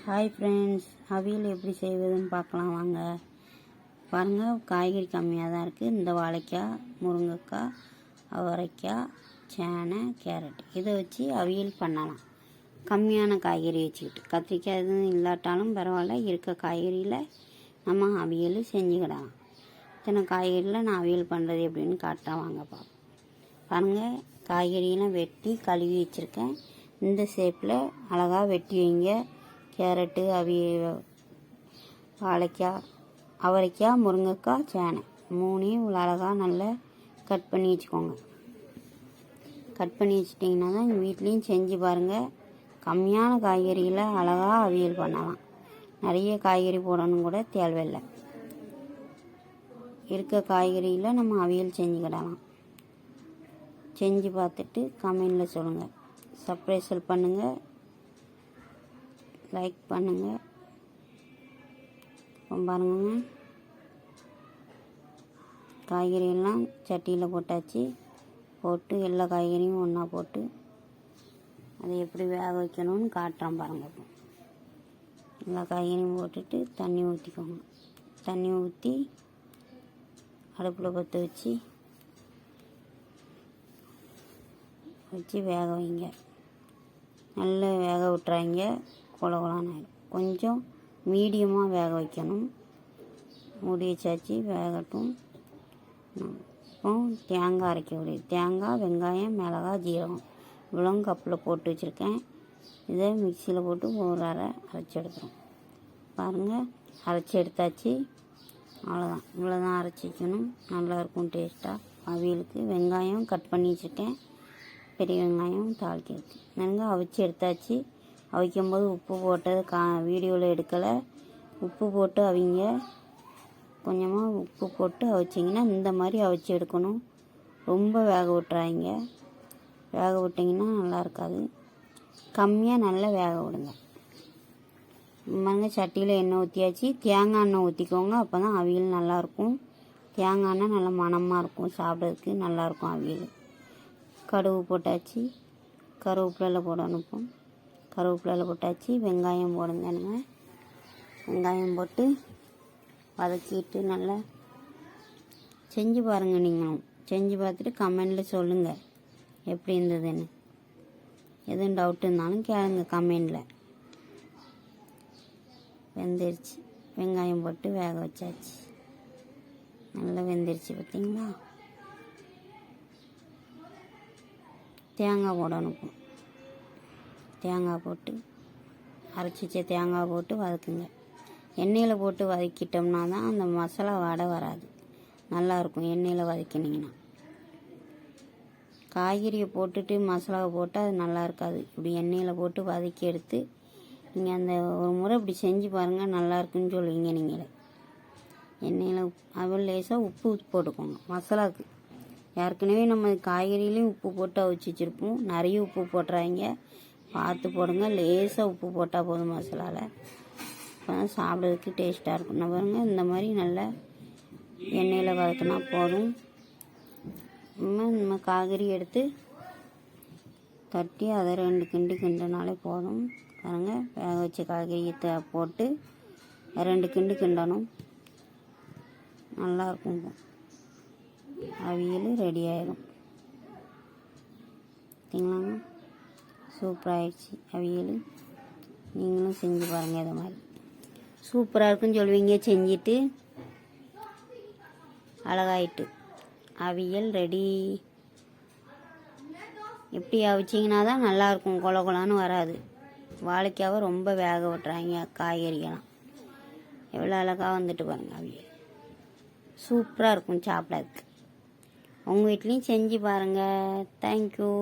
Hi friends, அவியல் எப்படி செய்வதுன்னு பார்க்கலாம் வாங்க. பாருங்கள், காய்கறி கம்மியாக தான் இருக்குது. இந்த வாழைக்காய், முருங்கைக்காய், அவரைக்காய், சேனை, கேரட் இதை வச்சு அவியல் பண்ணலாம். கம்மியான காய்கறி வச்சுக்கிட்டு, கத்திரிக்காய் எதுவும் இல்லாட்டாலும் பரவாயில்ல, இருக்க காய்கறியில் நம்ம அவியல் செஞ்சுக்கிடலாம். இத்தனை காய்கறியில் நான் அவியல் பண்ணுறது எப்படின்னு காட்டுறேன் வாங்க பார்ப்போம். பாருங்கள், காய்கறியெல்லாம் வெட்டி கழுவி வச்சுருக்கேன். இந்த ஷேப்பில் அழகாக வெட்டி வைங்க. கேரட்டு, வாழைக்காய், அவரைக்காய், முருங்கைக்காய், சேனை மூணையும் இவ்வளோ அழகாக நல்லா கட் பண்ணி வச்சுக்கோங்க. கட் பண்ணி வச்சிட்டிங்கன்னா தான் எங்கள் வீட்லேயும் செஞ்சு பாருங்கள். கம்மியான காய்கறியில் அழகாக அவியல் பண்ணலாம். நிறைய காய்கறி போடணும் கூட தேவையில்லை. இருக்க காய்கறியில் நம்ம அவியல் செஞ்சுக்கிடலாம். செஞ்சு பார்த்துட்டு கமெண்டில் சொல்லுங்கள். சப்ஸ்கிரைப் பண்ணுங்கள், லைக் பண்ணுங்கள். பாருங்க, காய்கறியெல்லாம் சட்டியில் போட்டாச்சு. போட்டு எல்லா காய்கறியும் ஒன்றா போட்டு அதை எப்படி வேக வைக்கணும்னு காட்டுறேன் பாருங்கள். எல்லா காய்கறியும் போட்டுட்டு தண்ணி ஊற்றிக்கோங்க. தண்ணி ஊற்றி அடுப்பில் பற்ற வச்சு வேக வைங்க. நல்லா வேக விட்டுறாங்க. குழகுலான்னு ஆகிடும். கொஞ்சம் மீடியமாக வேக வைக்கணும். மூடி வச்சாச்சு, வேகட்டும். இப்போ தேங்காய் அரைக்க முடியும். தேங்காய், வெங்காயம், மிளகாய், ஜீரகம் இவ்வளோ கப்பில் போட்டு வச்சுருக்கேன். இதை மிக்சியில் போட்டு ஒரு அரைச்சி எடுத்துரும். பாருங்கள், அரைச்சி எடுத்தாச்சு. அவ்வளோதான், இவ்வளோதான் அரைச்சி வைக்கணும். நல்லாயிருக்கும் டேஸ்ட்டாக அவியலுக்கு. வெங்காயம் கட் பண்ணி வச்சுருக்கேன். பெரிய வெங்காயம் தாளிக்கிறதுக்கு. நாங்கள் அவிச்சு எடுத்தாச்சு. அவிக்கும்போது உப்பு போட்டது வீடியோவில் எடுக்கலை. உப்பு போட்டு அவிங்க. கொஞ்சமாக உப்பு போட்டு அவிச்சிங்கன்னா இந்த மாதிரி அவிச்சு எடுக்கணும். ரொம்ப வேக விட்டுறாங்க. வேக விட்டிங்கன்னா நல்லா இருக்காது. கம்மியாக நல்லா வேக விடுங்க. சட்டியில் எண்ணெய் ஊற்றியாச்சு. தேங்காய் எண்ணெய் ஊற்றிக்கோங்க. அப்போ தான் அவியல் நல்லாயிருக்கும். தேங்காய் எண்ணெய் நல்லா மணமாக இருக்கும். சாப்பிட்றதுக்கு நல்லாயிருக்கும் அவியல். கடுகு போட்டாச்சு. கருவேப்பிலை போடணும். இப்போ கருவேப்பிலை போட்டாச்சு. வெங்காயம் போடுங்க. நம்ம வெங்காயம் போட்டு வதக்கிட்டு நல்லா செஞ்சு பாருங்கள். நீங்களும் செஞ்சு பார்த்துட்டு கமெண்டில் சொல்லுங்கள் எப்படி இருந்ததுன்னு. எதுவும் டவுட் இருந்தாலும் கேளுங்க கமெண்டில். வெந்துருச்சு. வெங்காயம் போட்டு வேக வச்சாச்சு. நல்லா வெந்துருச்சு. பார்த்தீங்களா? தேங்காய் போடணும். தேங்காய் போட்டு அரைச்சி வச்ச தேங்காய் போட்டு வதக்குங்க. எண்ணெயில் போட்டு வதக்கிட்டோம்னா தான் அந்த மசாலா வாடை வராது. நல்லாயிருக்கும் எண்ணெயில் வதக்கினீங்கன்னா. காய்கறியை போட்டுட்டு மசாலாவை போட்டால் அது நல்லா இருக்காது. இப்படி எண்ணெயில் போட்டு வதக்கி எடுத்து நீங்கள் அந்த ஒரு முறை இப்படி செஞ்சு பாருங்கள். நல்லாயிருக்குன்னு சொல்லுவீங்க நீங்களே. எண்ணெயில் அவள் லேசாக உப்பு போட்டுக்கோங்க மசாலாவுக்கு. ஏற்கனவே நம்ம காய்கறிலையும் உப்பு போட்டு அவிச்சு வச்சுருப்போம். நிறைய உப்பு போட்டுறாங்க. பார்த்து போடுங்க. லேசாக உப்பு போட்டால் போதும் மசாலாவில். இப்போ தான் சாப்பிட்றதுக்கு டேஸ்ட்டாக இருக்கும். நான் பாருங்கள், இந்த மாதிரி நல்லா எண்ணெயில் வதக்கினா போதும். நம்ம காய்கறி எடுத்து தட்டி அதை 2 கிண்டு கிண்டுனாலே போதும். பாருங்கள், வேக வச்ச காய்கறியை போட்டு 2 கிண்டு கிண்டணும். நல்லாயிருக்கும். அவியல் ரெடி ஆயிடும். பார்த்தீங்களாங்க, சூப்பராகிடுச்சு அவியல். நீங்களும் செஞ்சு பாருங்கள். இது மாதிரி சூப்பராக இருக்குன்னு சொல்லுவீங்க. செஞ்சுட்டு அழகாயிட்டு அவியல் ரெடி. எப்படி அவிச்சிங்கன்னா தான் நல்லாயிருக்கும். கொலன்னு வராது. வாழைக்காவை ரொம்ப வேக விட்டுறாங்க. காய்கறிகள்லாம் எவ்வளோ அழகாக வந்துட்டு பாருங்கள். அவியல் சூப்பராக இருக்கும் சாப்பிட்றதுக்கு. உங்கள் வீட்லேயும் செஞ்சு பாருங்கள். தேங்க்யூ.